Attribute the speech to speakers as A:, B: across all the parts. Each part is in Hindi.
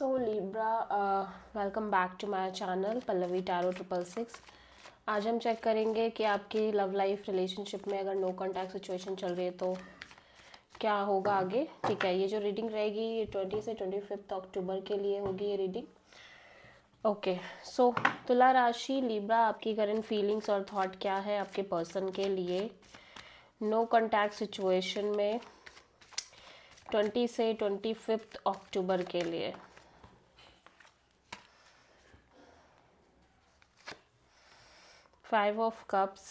A: So Libra, welcome back to my channel Pallavi tarot 666। आज हम चेक करेंगे कि आपकी लव लाइफ रिलेशनशिप में अगर नो कॉन्टैक्ट सिचुएशन चल रही है तो क्या होगा आगे। ठीक है, ये जो रीडिंग रहेगी ये 20 से 25 अक्टूबर के लिए होगी ये रीडिंग। ओके, सो तुला राशि लिब्रा, आपकी करंट फीलिंग्स और थॉट क्या है आपके पर्सन के लिए नो कॉन्टैक्ट सिचुएशन में 20 से 25 अक्टूबर के लिए। Five of Cups,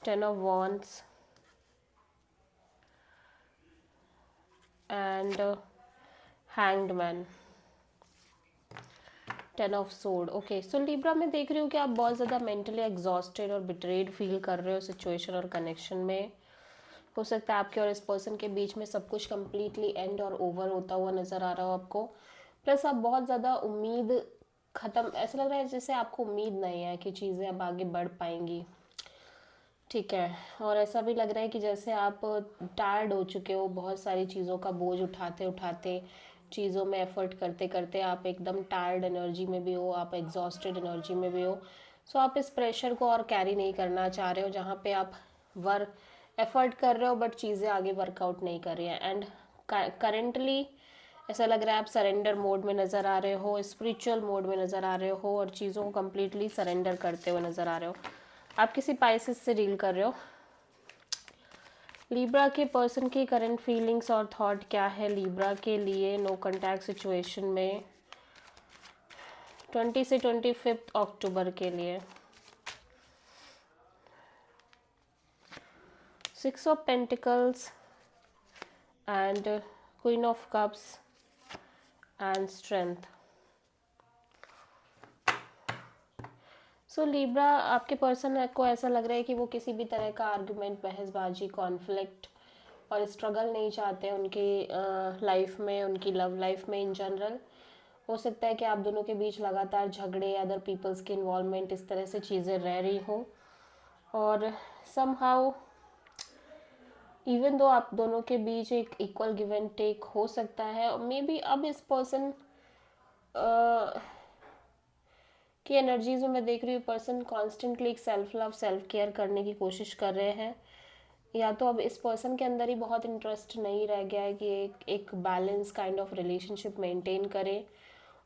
A: Ten of Wands, and Hanged Man, Ten of Sword। Okay, so Libra में देख रही हूँ कि आप बहुत ज़्यादा मेंटली एग्जॉस्टेड और बिट्रेड फील कर रहे हो सिचुएशन और कनेक्शन में। हो सकता है आपके और इस पर्सन के बीच में सब कुछ कम्प्लीटली एंड और ओवर होता हुआ नज़र आ रहा हो आपको। प्लस आप बहुत ज़्यादा उम्मीद ख़त्म, ऐसा लग रहा है जैसे आपको उम्मीद नहीं है कि चीज़ें अब आगे बढ़ पाएंगी। ठीक है, और ऐसा भी लग रहा है कि जैसे आप टायर्ड हो चुके हो, बहुत सारी चीज़ों का बोझ उठाते उठाते, चीज़ों में एफर्ट करते करते आप एकदम टायर्ड एनर्जी में भी हो, आप एग्जॉस्टेड एनर्जी में भी हो। सो आप इस प्रेशर को और कैरी नहीं करना चाह रहे हो, जहाँ पे आप वर्क एफर्ट कर रहे हो बट चीज़ें आगे वर्कआउट नहीं कर रही हैं। एंड करेंटली ऐसा लग रहा है आप सरेंडर मोड में नज़र आ रहे हो, स्पिरिचुअल मोड में नज़र आ रहे हो और चीज़ों को कम्प्लीटली सरेंडर करते हुए नज़र आ रहे हो। आप किसी पाइसेस से डील कर रहे हो। लिब्रा के पर्सन की करंट फीलिंग्स और थॉट क्या है लिब्रा के लिए नो कॉन्टैक्ट सिचुएशन में 20 से 25 अक्टूबर के लिए। 6 of pentacles and queen of cups and strength. So Libra, आपके पर्सन को ऐसा लग रहा है कि वो किसी भी तरह का आर्गुमेंट, बहसबाजी, कॉन्फ्लिक्ट और स्ट्रगल नहीं चाहते उनकी लाइफ में, उनकी लव लाइफ में इन जनरल। हो सकता है कि आप दोनों के बीच लगातार झगड़े, अदर पीपल्स की इन्वॉल्वमेंट, इस तरह से चीज़ें रह रही हों। और समहाउ इवन दो आप दोनों के बीच एक इक्वल गिव एंड टेक हो सकता है। और मे बी अब इस पर्सन की एनर्जीज में मैं देख रही हूँ पर्सन कॉन्स्टेंटली एक सेल्फ लव, सेल्फ केयर करने की कोशिश कर रहे हैं। या तो अब इस पर्सन के अंदर ही बहुत इंटरेस्ट नहीं रह गया है कि एक balance kind of relationship maintain करे,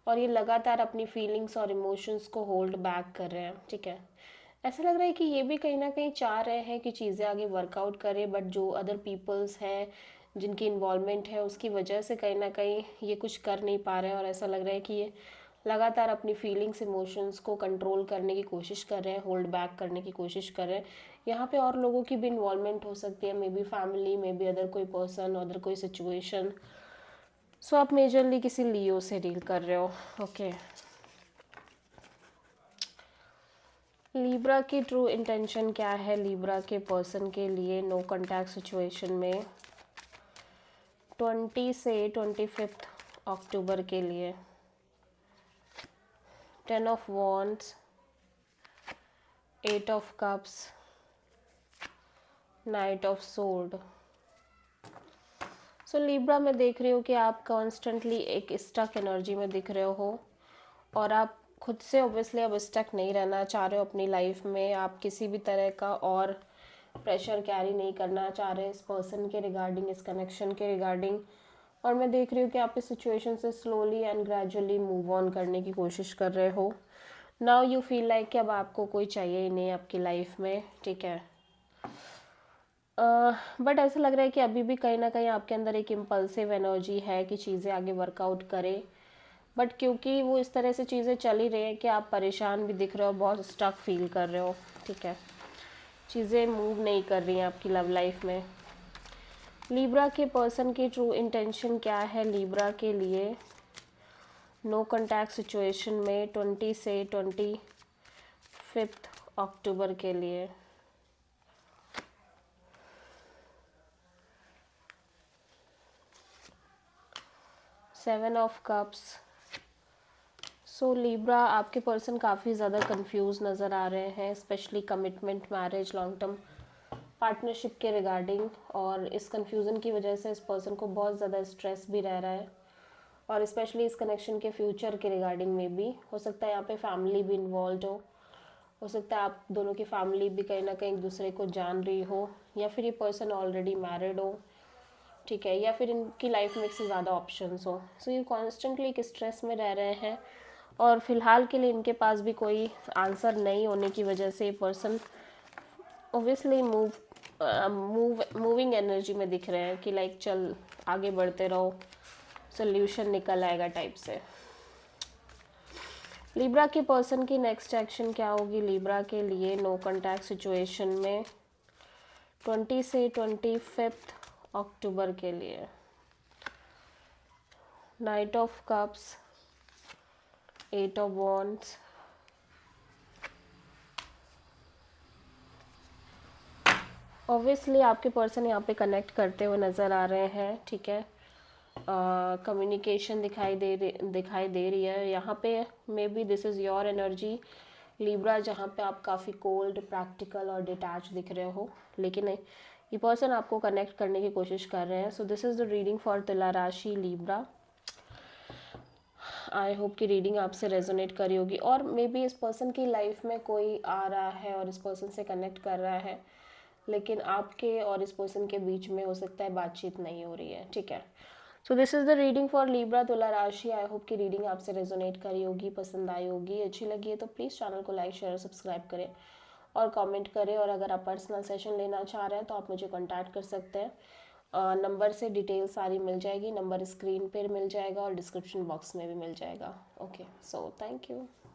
A: और ये लगातार अपनी फीलिंग्स और इमोशंस को होल्ड बैक कर रहे हैं। ठीक है, ऐसा लग रहा है कि ये भी कहीं ना कहीं चाह रहे हैं कि चीज़ें आगे वर्कआउट करें, बट जो अदर पीपल्स हैं जिनकी इन्वॉल्वमेंट है उसकी वजह से कहीं ना कहीं ये कुछ कर नहीं पा रहे हैं। और ऐसा लग रहा है कि ये लगातार अपनी फीलिंग्स, इमोशंस को कंट्रोल करने की कोशिश कर रहे हैं, होल्ड बैक करने की कोशिश कर रहे हैं। यहाँ पे और लोगों की भी इन्वॉल्वमेंट हो सकती है, may be family, may be other कोई पर्सन, अदर कोई सिचुएशन। सो आप मेजरली किसी लियो से डील कर रहे हो। ओके, लिब्रा की ट्रू इंटेंशन क्या है लिब्रा के पर्सन के लिए नो कॉन्टैक्ट सिचुएशन में 20 से 25 अक्टूबर के लिए। 10 of wands, 8 of cups, night of sword. So Libra में देख रही हूँ कि आप कॉन्स्टेंटली एक स्टक एनर्जी में दिख रहे हो, और आप खुद से ऑब्वियसली अब स्टक नहीं रहना चाह रहे हो अपनी लाइफ में। आप किसी भी तरह का और प्रेशर कैरी नहीं करना चाह रहे इस पर्सन के रिगार्डिंग, इस कनेक्शन के रिगार्डिंग। और मैं देख रही हूँ कि आप इस सिचुएशन से slowly and gradually move on करने की कोशिश कर रहे हो। नाउ यू फील लाइक कि अब आपको कोई चाहिए ही नहीं आपकी लाइफ में। ठीक है, बट ऐसा लग रहा है कि अभी भी कहीं ना कहीं आपके अंदर एक इम्पल्सिव एनर्जी है कि चीज़ें आगे वर्कआउट करें, बट क्योंकि वो इस तरह से चीज़ें चल ही रही हैं कि आप परेशान भी दिख रहे हो, बहुत स्टक फील कर रहे हो। ठीक है, चीज़ें मूव नहीं कर रही हैं आपकी लव लाइफ में। लिब्रा के पर्सन की ट्रू इंटेंशन क्या है लिब्रा के लिए नो कॉन्टैक्ट सिचुएशन में 20 से 25 अक्टूबर के लिए। 7 ऑफ कप्स। सो लिब्रा, आपके पर्सन काफ़ी ज़्यादा कंफ्यूज नज़र आ रहे हैं, specially commitment, marriage, long term partnership के रिगार्डिंग। और इस कंफ्यूजन की वजह से इस पर्सन को बहुत ज़्यादा स्ट्रेस भी रह रहा है, और स्पेशली इस कनेक्शन के फ्यूचर के रिगार्डिंग में भी हो सकता है यहाँ पे फैमिली भी इन्वॉल्व हो सकता है आप दोनों की फैमिली भी कहीं ना कहीं एक दूसरे को जान रही हो, या फिर ये पर्सन ऑलरेडी मैरिड हो, ठीक है, या फिर इनकी लाइफ में एक से ज़्यादा ऑप्शंस हो। सो ये कॉन्स्टेंटली एक स्ट्रेस में रह रहे हैं, और फिलहाल के लिए इनके पास भी कोई आंसर नहीं होने की वजह से ये पर्सन ओब्वियसली मूविंग एनर्जी में दिख रहे हैं कि लाइक चल आगे बढ़ते रहो, सोल्यूशन निकल आएगा टाइप से। लिब्रा के पर्सन की नेक्स्ट एक्शन क्या होगी लिब्रा के लिए नो कॉन्टैक्ट सिचुएशन में 20 से 25 अक्टूबर के लिए? Night of cups, 8 of wands, obviously आपके पर्सन यहाँ पे कनेक्ट करते हुए नज़र आ रहे हैं, ठीक है। कम्युनिकेशन दिखाई दे रही है यहाँ पे। May be this is your energy Libra, जहाँ पे आप काफ़ी कोल्ड, प्रैक्टिकल और डिटैच दिख रहे हो, लेकिन ये पर्सन आपको कनेक्ट करने की कोशिश कर रहे हैं। So this is the reading for तुला राशि लिब्रा। आई होप कि रीडिंग आपसे रेजोनेट करी होगी, और मे बी इस पर्सन की लाइफ में कोई आ रहा है और इस पर्सन से कनेक्ट कर रहा है, लेकिन आपके और इस पर्सन के बीच में हो सकता है बातचीत नहीं हो रही है, ठीक है। So this is the reading for Libra तुला राशि। आई होप कि रीडिंग आपसे रेजोनेट करी होगी, पसंद आई होगी, अच्छी लगी है तो प्लीज़ चैनल को लाइक, शेयर, सब्सक्राइब करें और कमेंट करें। और अगर आप पर्सनल सेशन लेना चाह रहे हैं तो आप मुझे कॉन्टैक्ट कर सकते हैं। नंबर से डिटेल सारी मिल जाएगी, नंबर स्क्रीन पर मिल जाएगा और डिस्क्रिप्शन बॉक्स में भी मिल जाएगा। Okay, so thank you.